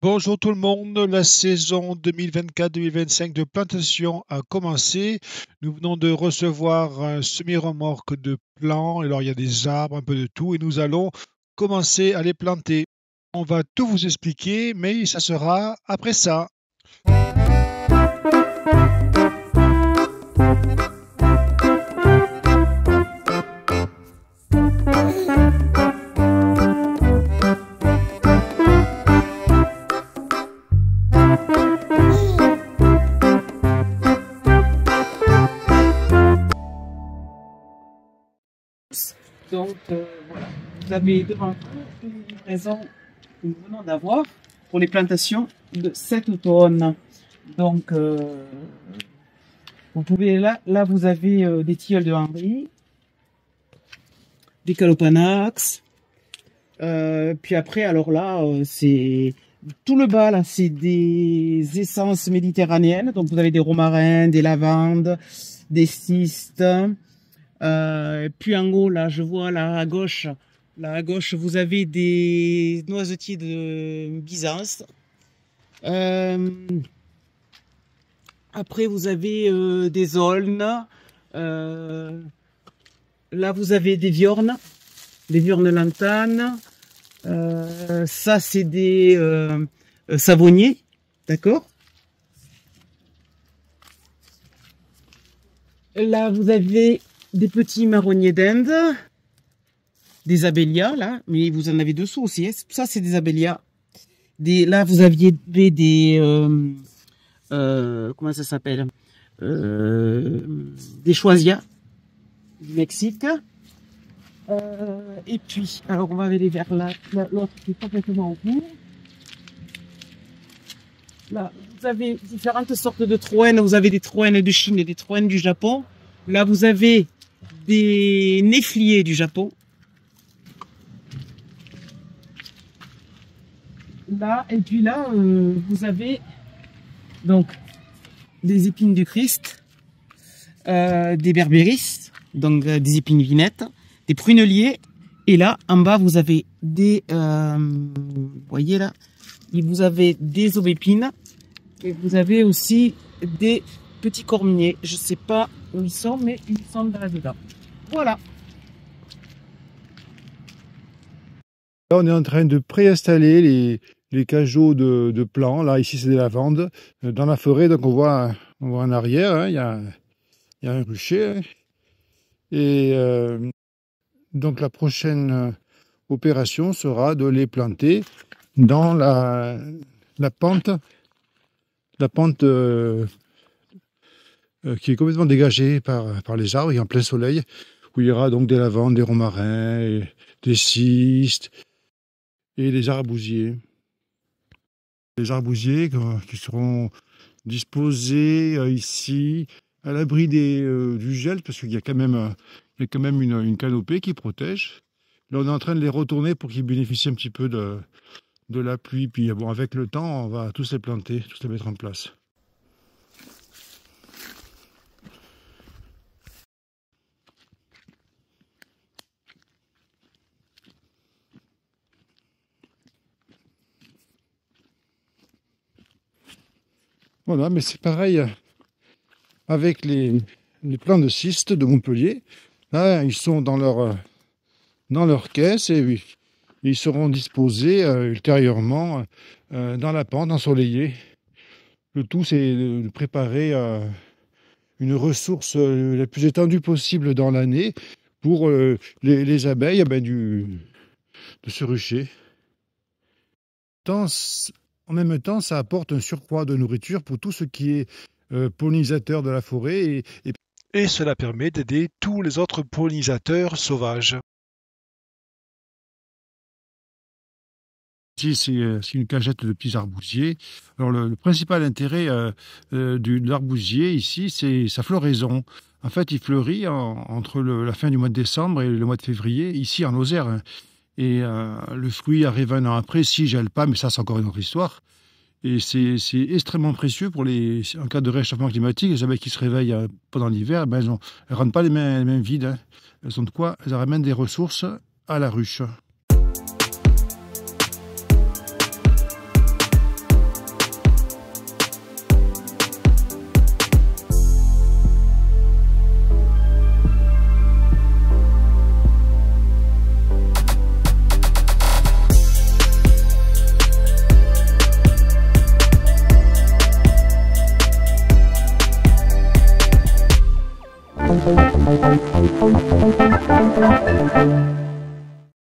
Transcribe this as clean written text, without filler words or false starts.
Bonjour tout le monde, la saison 2024-2025 de plantation a commencé. Nous venons de recevoir un semi-remorque de plants. Alors il y a des arbres, un peu de tout, et nous allons commencer à les planter. On va tout vous expliquer, mais ça sera après ça. Donc voilà, vous avez devant vous une livraison que nous venons d'avoir pour les plantations de cet automne. Donc vous pouvez là vous avez des tilleuls de Henry, des calopanax, puis après alors là c'est tout le bas là c'est des essences méditerranéennes. Donc vous avez des romarins, des lavandes, des cystes. Puis en haut, là, je vois là à gauche, vous avez des noisetiers de Byzance. Après, vous avez des aulnes. Là, vous avez des viornes lantanes. Ça, c'est des savonniers, d'accord? Là, vous avez des petits marronniers d'Inde, des abélias, là, mais vous en avez dessous aussi, hein. Ça c'est des abélias. Là vous aviez des, comment ça s'appelle, des choisias du Mexique. Et puis, alors on va aller vers l'autre qui est complètement en cours. Là, vous avez différentes sortes de troènes. Vous avez des troènes de Chine et des troènes du Japon. Là, vous avez des néfliers du Japon. Là, et puis là, vous avez donc des épines du Christ, des berbéris, donc des épines vinettes, des pruneliers. Et là, en bas, vous avez des, vous voyez là, vous avez des aubépines et vous avez aussi des petits cormiers. Je sais pas où ils sont, mais ils sont là-dedans. Voilà. Là, on est en train de préinstaller les cageots de plants. Là, ici, c'est des lavandes dans la forêt. Donc, on voit en arrière, hein, il y a un rucher. Hein. Et donc, la prochaine opération sera de les planter dans la pente qui est complètement dégagée par les arbres et en plein soleil, où il y aura donc des lavandes, des romarins, des cystes et des arbousiers. Les arbousiers qui seront disposés ici à l'abri du gel, parce qu'il y a quand même, une canopée qui protège. Là, on est en train de les retourner pour qu'ils bénéficient un petit peu de la pluie. Puis bon, avec le temps, on va tous les planter, tous les mettre en place. Voilà, mais c'est pareil avec les plants de cystes de Montpellier. Là, ils sont dans leur caisse et oui, ils seront disposés ultérieurement dans la pente ensoleillée. Le tout, c'est de préparer une ressource la plus étendue possible dans l'année pour les abeilles de ce rucher. En même temps, ça apporte un surcroît de nourriture pour tout ce qui est pollinisateur de la forêt. Et cela permet d'aider tous les autres pollinisateurs sauvages. Ici, c'est une cagette de petits arbousiers. Alors, le principal intérêt de l'arbousier ici, c'est sa floraison. En fait, il fleurit entre la fin du mois de décembre et le mois de février, ici en Lozère. Hein. Et le fruit arrive un an après, s'il ne gèle pas, mais ça, c'est encore une autre histoire. Et c'est extrêmement précieux en cas de réchauffement climatique. Les abeilles qui se réveillent pendant l'hiver, elles ne rentrent pas les mains vides. Hein. Elles ont de quoi? Elles ramènent des ressources à la ruche.